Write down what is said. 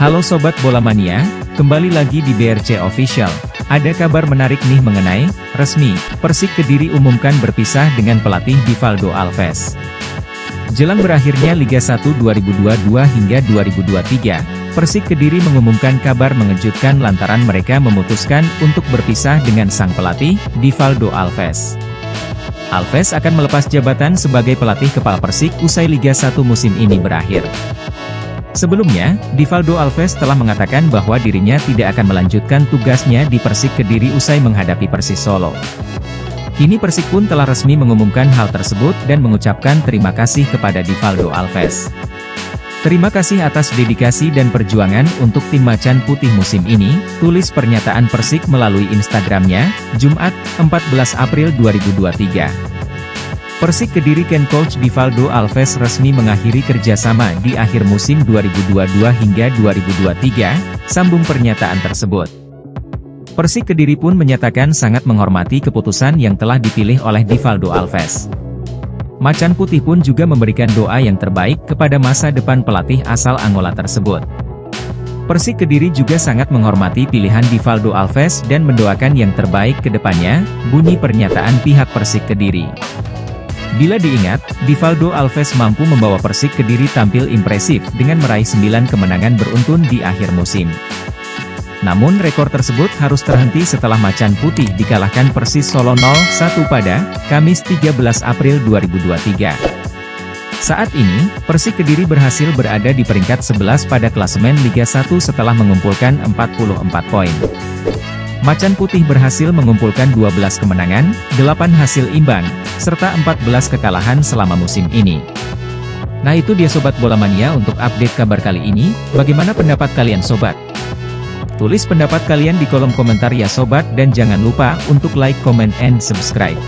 Halo Sobat Bola Mania, kembali lagi di BRC Official. Ada kabar menarik nih mengenai, resmi, Persik Kediri umumkan berpisah dengan pelatih Divaldo Alves. Jelang berakhirnya Liga 1 2022 hingga 2023, Persik Kediri mengumumkan kabar mengejutkan lantaran mereka memutuskan untuk berpisah dengan sang pelatih, Divaldo Alves. Alves akan melepas jabatan sebagai pelatih kepala Persik usai Liga 1 musim ini berakhir. Sebelumnya, Divaldo Alves telah mengatakan bahwa dirinya tidak akan melanjutkan tugasnya di Persik Kediri usai menghadapi Persis Solo. Kini Persik pun telah resmi mengumumkan hal tersebut dan mengucapkan terima kasih kepada Divaldo Alves. Terima kasih atas dedikasi dan perjuangan untuk tim Macan Putih musim ini, tulis pernyataan Persik melalui Instagramnya, Jumat, 14 April 2023. Persik Kediri Coach Divaldo Alves resmi mengakhiri kerjasama di akhir musim 2022 hingga 2023, sambung pernyataan tersebut. Persik Kediri pun menyatakan sangat menghormati keputusan yang telah dipilih oleh Divaldo Alves. Macan Putih pun juga memberikan doa yang terbaik kepada masa depan pelatih asal Angola tersebut. Persik Kediri juga sangat menghormati pilihan Divaldo Alves dan mendoakan yang terbaik ke depannya, bunyi pernyataan pihak Persik Kediri. Bila diingat, Divaldo Alves mampu membawa Persik Kediri tampil impresif dengan meraih 9 kemenangan beruntun di akhir musim. Namun rekor tersebut harus terhenti setelah Macan Putih dikalahkan Persis Solo 0-1 pada Kamis 13 April 2023. Saat ini, Persik Kediri berhasil berada di peringkat 11 pada klasemen Liga 1 setelah mengumpulkan 44 poin. Macan Putih berhasil mengumpulkan 12 kemenangan, 8 hasil imbang, serta 14 kekalahan selama musim ini. Nah itu dia Sobat Bola Mania untuk update kabar kali ini, bagaimana pendapat kalian Sobat? Tulis pendapat kalian di kolom komentar ya Sobat dan jangan lupa untuk like, comment, and subscribe.